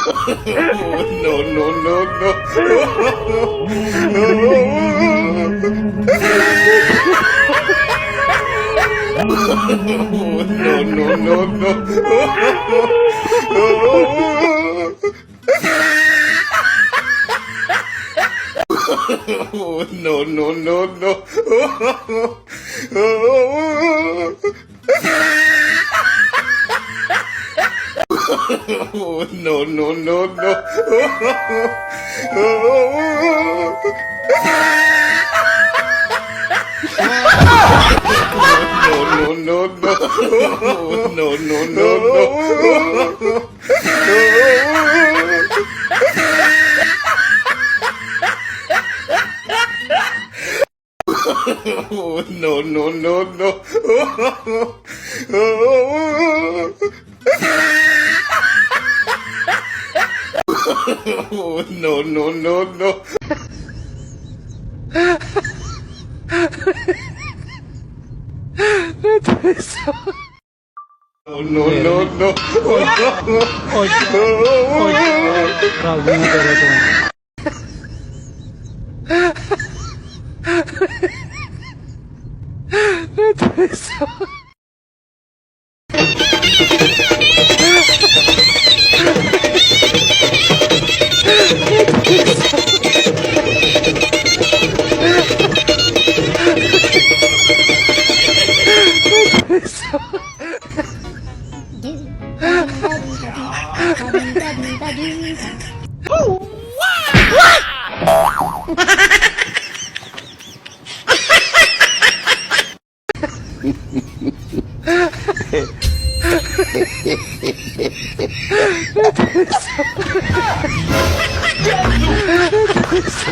No, no, no, no. No, no, no, no. No, no, no, no. No, no, no, no. No, no, no. No, no, no, no. No, no, no, no. No, no, no, no. No, no, no, no.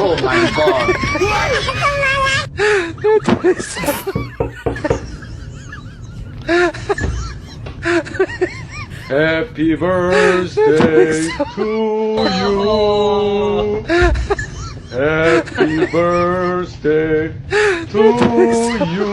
Oh my god. Happy birthday to you. Happy birthday to you.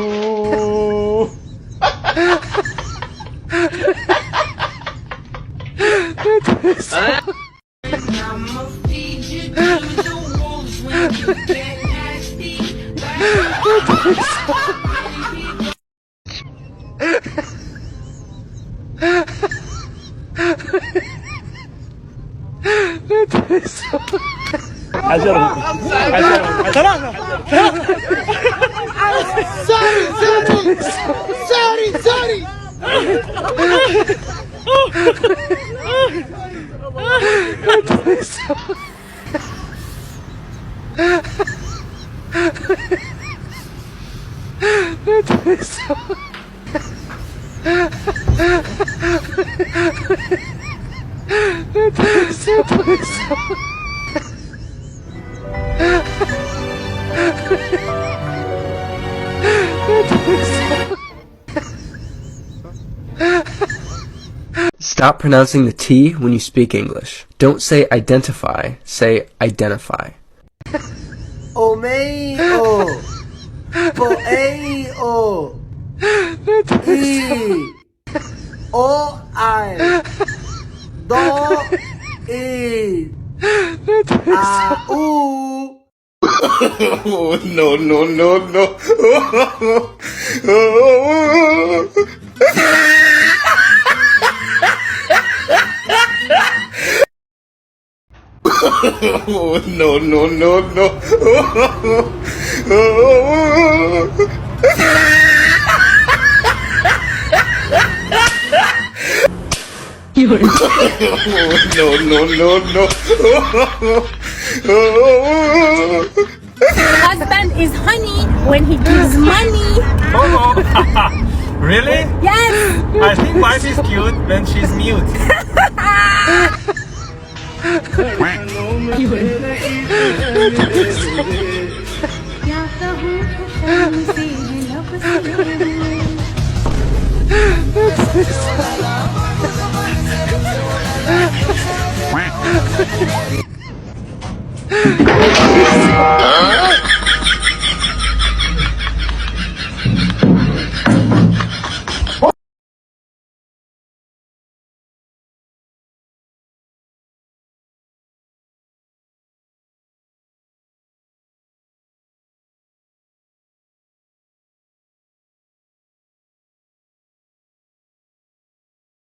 I'ma feed you to the wolves when you get nasty. Stop pronouncing the T when you speak English. Don't say identify, say identify. Omeo. Poeo. I. O. I. Do. I. A. U. No, no, no, no. No, no, no, no. No, no, no, no. Husband is honey when he gives money. Oh, really? Yes. I think wife is cute when she's mute.